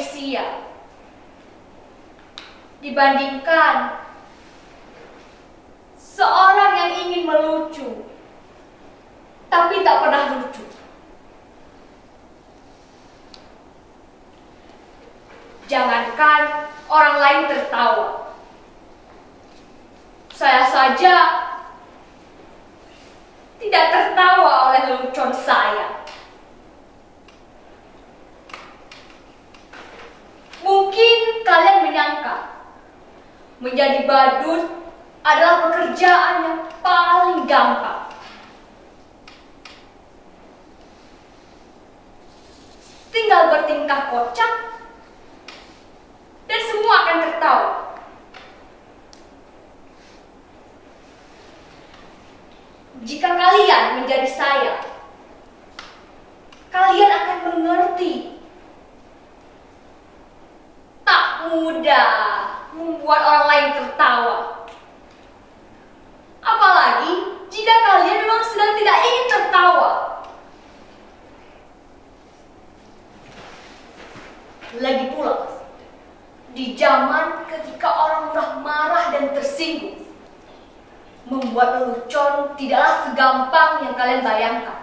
sia dibandingkan seorang yang ingin melucu tapi tak pernah lucu. Jangankan orang lain tertawa, saya saja tidak tertawa oleh lelucon saya. Mungkin kalian menyangka menjadi badut adalah pekerjaan yang paling gampang. Tinggal bertingkah kocak dan semua akan tertawa. Jika kalian menjadi saya, kalian akan mengerti. Tak mudah membuat orang lain tertawa. Apalagi jika kalian memang sedang tidak ingin tertawa. Lagi pula, di zaman ketika orang mudah marah dan tersinggung, membuat lelucon tidaklah segampang yang kalian bayangkan.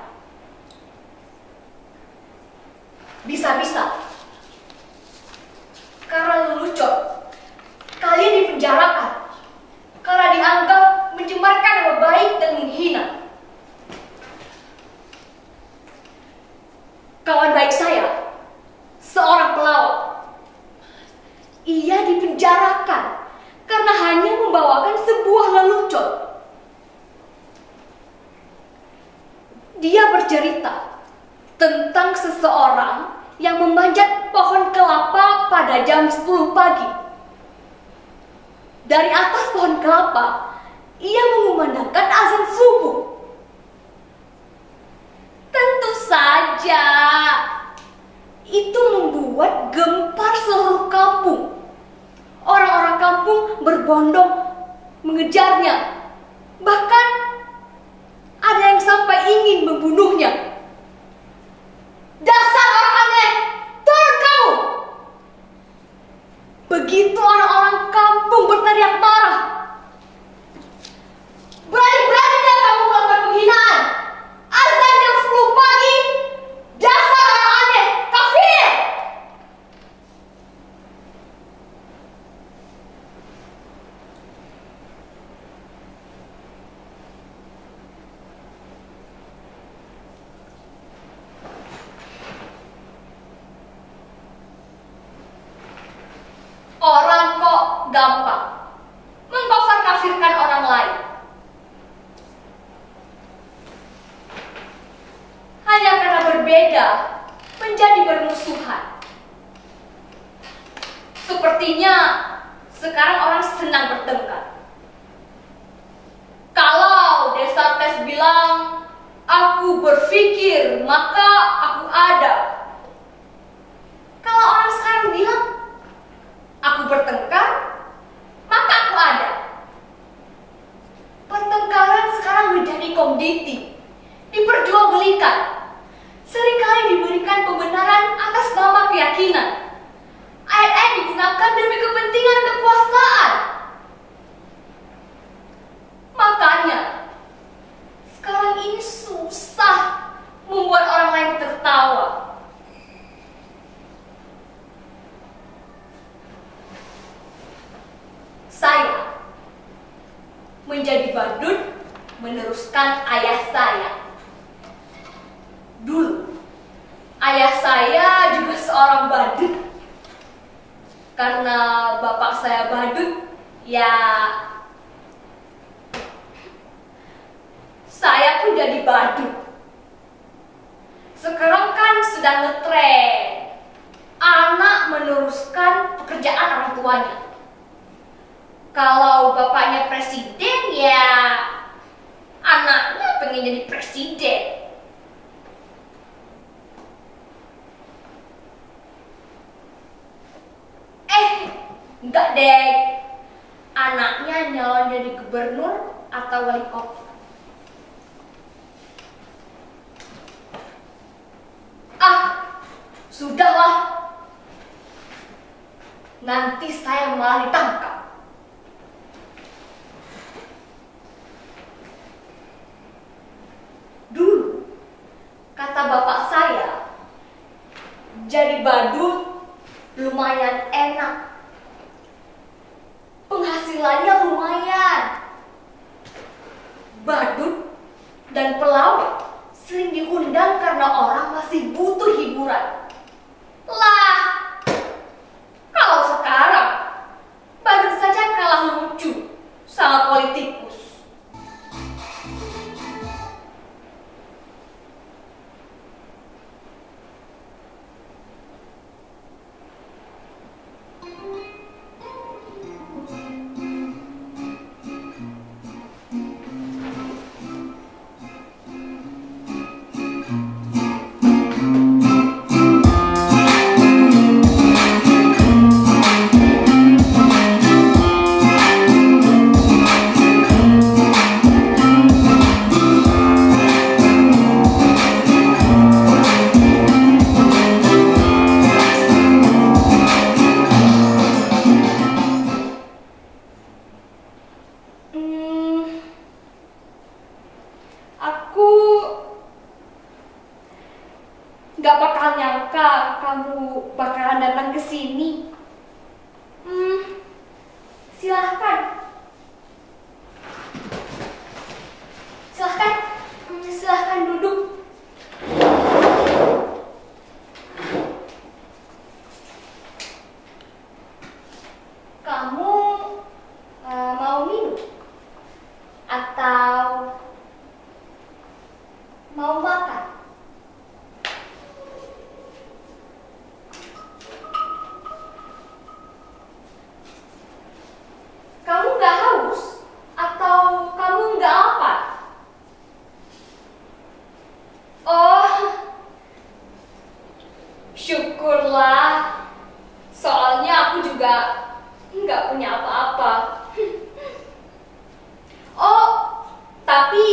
Bisa-bisa karena lelucon kalian dipenjarakan karena dianggap mencemarkan nama baik dan menghina. Kawan baik saya, seorang pelawak, ia dipenjarakan karena hanya membawakan sebuah lelucon. Dia bercerita tentang seseorang yang memanjat pohon kelapa pada jam 10 pagi. Dari atas pohon kelapa, ia mengumandangkan azan subuh. Tentu saja, itu membuat gempar seluruh kampung. Orang-orang kampung berbondong mengejarnya. Bahkan ada yang sampai ingin membunuhnya. Dasar orang aneh, turun kamu! Begitu orang-orang kampung berteriak marah. Berani-beraninya kamu melakukan penghinaan. Azan jam 10 pagi. Dasar orang aneh, kafir! Orang kok gampang mengkafir-kafirkan orang lain. Hanya karena berbeda menjadi bermusuhan. Sepertinya sekarang orang senang bertengkar. Kalau Descartes bilang, aku berpikir maka aku ada. Kalau orang sekarang bilang, aku bertengkar, maka aku ada. Pertengkaran sekarang menjadi komoditi, diperjualbelikan. Seringkali diberikan pembenaran atas nama keyakinan. Ayat-ayat digunakan demi kepentingan kekuasaan. Makanya, sekarang ini susah membuat orang lain tertawa. Saya menjadi badut meneruskan ayah saya. Dulu, ayah saya juga seorang badut. Karena bapak saya badut, ya saya pun jadi badut. Sekarang kan sedang ngetren anak meneruskan pekerjaan orang tuanya. Kalau bapaknya presiden, ya anaknya pengen jadi presiden. Enggak deh, anaknya nyalon jadi gubernur atau wali kota. Sudahlah, nanti saya malah ditangkap. Dulu, kata bapak saya, jadi badut lumayan enak. Penghasilannya lumayan. Badut dan pelawak sering diundang karena orang masih butuh hiburan. Lah, kalau sekarang badut saja kalah lucu sama politikus. Aku gak bakal nyangka kamu bakalan datang ke sini. Silahkan. Silahkan. Silahkan duduk. Kamu mau minum? Atau mau makan? Kamu nggak haus? Atau kamu nggak lapar? Oh, syukurlah. Soalnya aku juga nggak punya apa-apa. Oh, tapi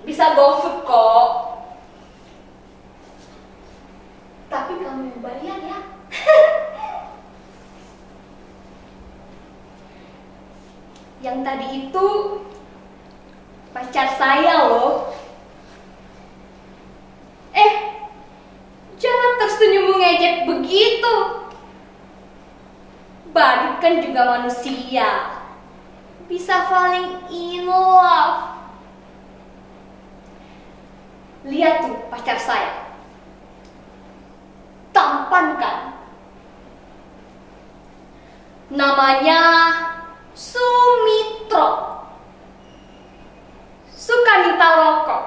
bisa GoFood kok. Tapi kamu yang bayar ya. Yang tadi itu pacar saya loh. Jangan tersenyum mengejek begitu. Badut kan juga manusia. Bisa falling in love. Lihat tuh pacar saya. Tampan kan? Namanya Sumitro. Suka minta rokok.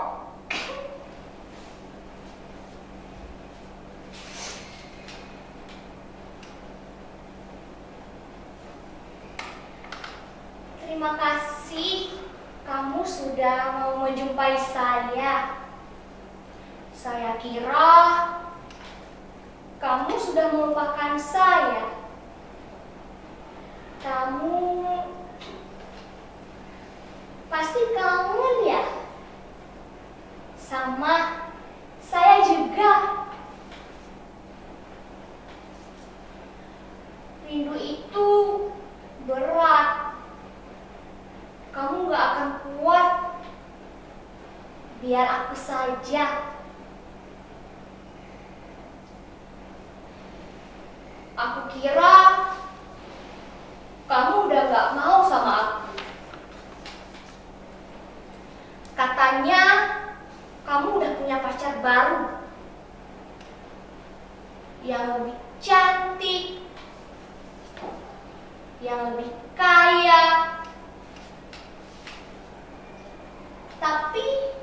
Terima kasih kamu sudah mau menjumpai saya. Saya kira kamu sudah melupakan saya. Kamu pasti kangen ya? Sama saya juga. Rindu itu berat. Kamu gak akan kuat. Biar aku saja. Aku kira kamu udah gak mau sama aku. Katanya kamu udah punya pacar baru yang lebih cantik, yang lebih kaya. Tapi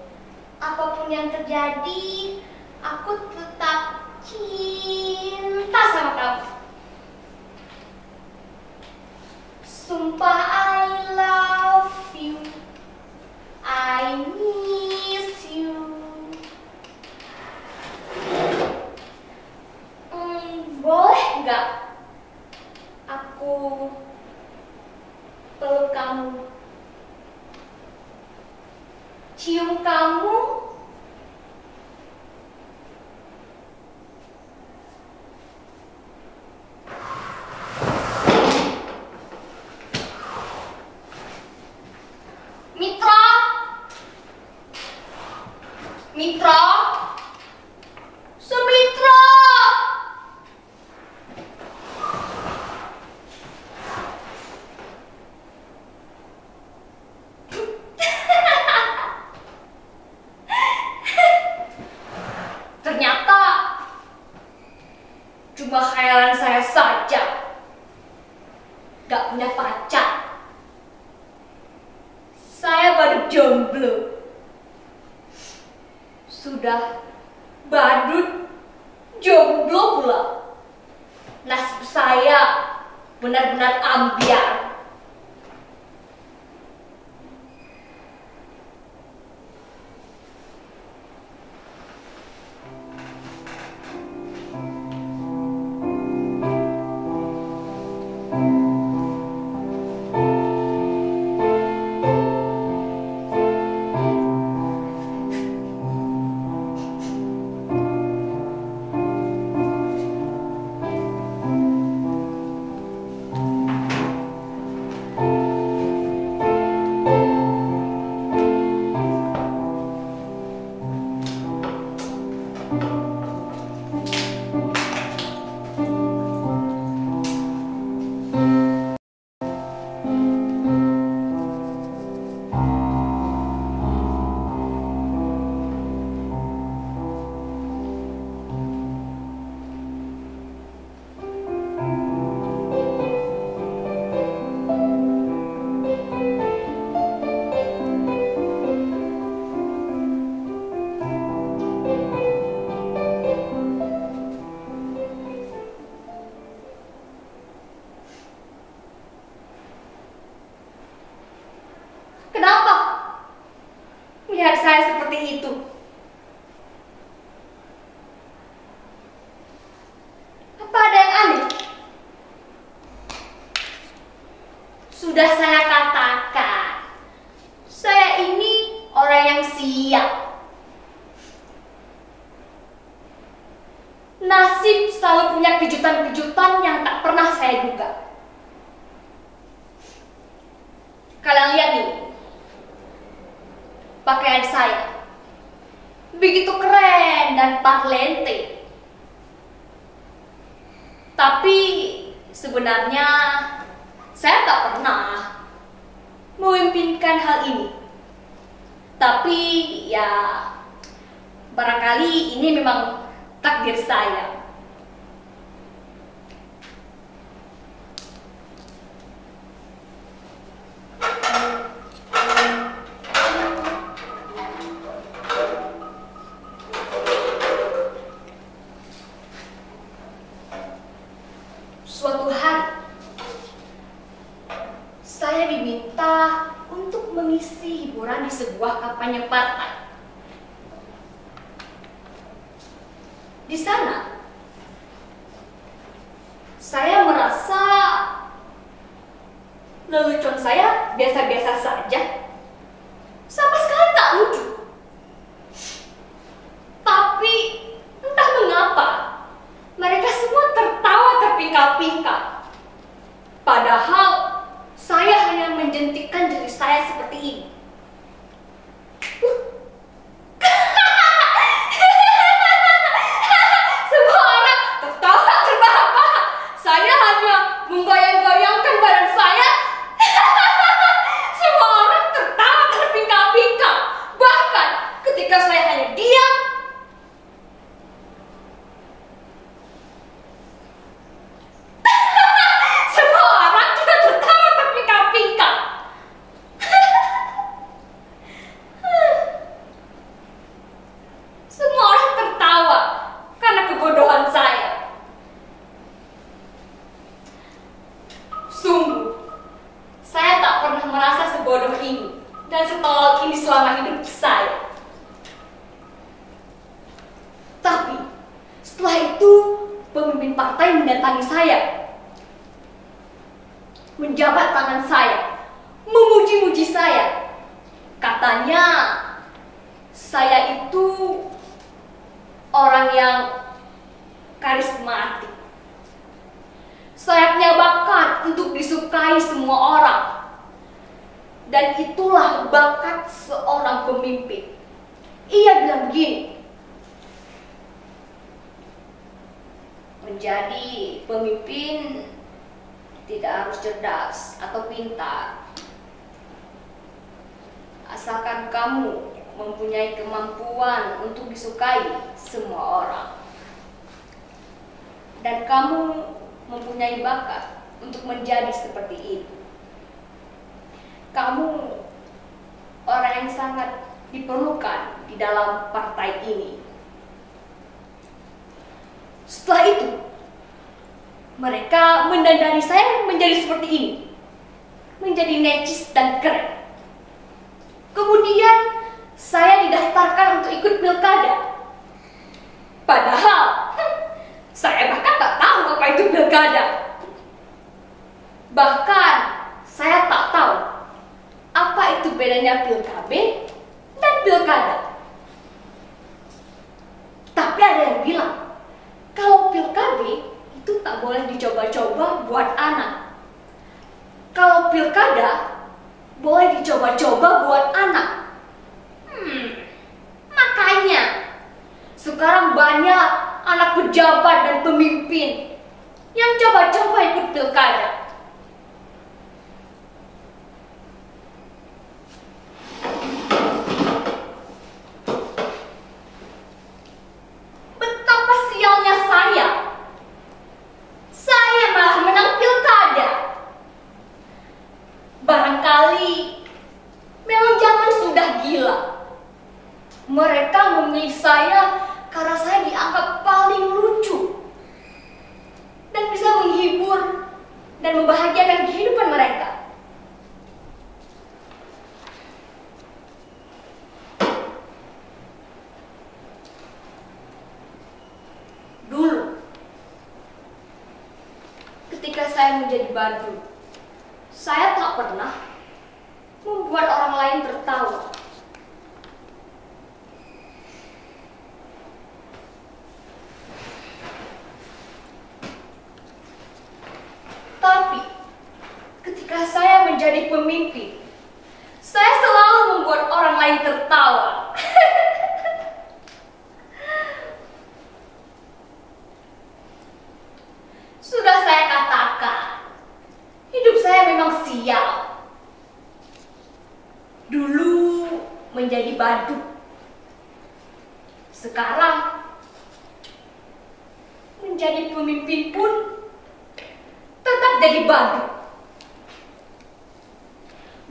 apapun yang terjadi, aku tetap cinta sama kamu. Sumpah I love you, I miss you. Boleh nggak aku peluk kamu, cium kamu? gak punya pacar. Saya baru jomblo. Sudah badut jomblo pula. Nasib saya benar-benar ambiar. Kenapa melihat saya seperti itu? Apa ada yang aneh? Sudah saya katakan, saya ini orang yang siap. Nasib selalu punya kejutan-kejutan yang tak pernah saya duga. Kalian lihat nih, pakaian saya begitu keren dan parlente. Tapi sebenarnya saya tak pernah memimpikan hal ini. Tapi ya barangkali ini memang takdir saya. Suatu hari, saya diminta untuk mengisi hiburan di sebuah kampanye partai. Di sana, saya merasa lelucon saya biasa-biasa saja, sama sekali tak lucu. Tapi entah mengapa, mereka semua tertawa terpingkal-pingkal. Padahal saya hanya menjentikkan diri saya seperti ini. Semua orang tertawa terbahak-bahak. Saya hanya menggoyang-goyangkan badan saya. Semua orang tertawa terpingkal-pingkal. Bahkan ketika saya hanya diam, semua orang juga tertawa terpingkal-pingkal. Semua orang tertawa karena kebodohan saya. Sungguh, saya tak pernah merasa sebodoh ini dan setolol ini selama hidup saya. Tapi setelah itu, pemimpin partai mendatangi saya, menjabat tangan saya, memuji-muji saya. Katanya, saya itu orang yang karismatik. Saya punya bakat untuk disukai semua orang. Dan itulah bakat seorang pemimpin. Ia bilang begini, menjadi pemimpin tidak harus cerdas atau pintar. Asalkan kamu mempunyai kemampuan untuk disukai semua orang. Dan kamu mempunyai bakat untuk menjadi seperti ini. Kamu orang yang sangat diperlukan di dalam partai ini. Setelah itu, mereka mendandani saya menjadi seperti ini, menjadi necis dan keren. Kemudian saya didaftarkan untuk ikut pilkada. Padahal saya bahkan tak tahu apa itu pilkada. Bahkan saya tak tahu apa itu bedanya pilkada dan pilkada. Tapi ada yang bilang kalau pilkada itu tak boleh dicoba-coba buat anak. Kalau pilkada boleh dicoba-coba buat anak. Makanya sekarang banyak anak pejabat dan pemimpin yang coba-coba ikut pilkada. Betapa sialnya saya. Saya malah menang pilkada. Barangkali memang zaman sudah gila. Mereka memilih saya karena saya dianggap paling lucu dan bisa menghibur dan membahagiakan kehidupan mereka. Dulu, ketika saya menjadi badut, saya tak pernah membuat orang lain tertawa. Tapi, ketika saya menjadi pemimpin, saya selalu membuat orang lain tertawa. Sudah saya katakan, hidup saya memang sial. Dulu menjadi badut, sekarang menjadi pemimpin pun tetap jadi badut.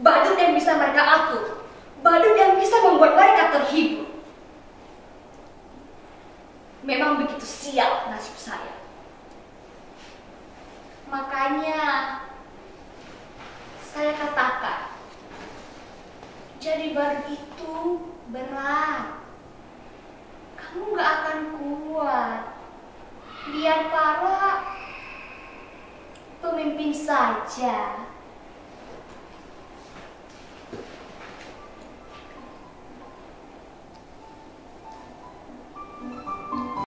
Badut yang bisa mereka atur, badut yang bisa membuat mereka terhibur. Memang begitu sial nasib saya. Makanya saya katakan, jadi badut itu berat. Kamu gak akan kuat. Biar para pemimpin saja.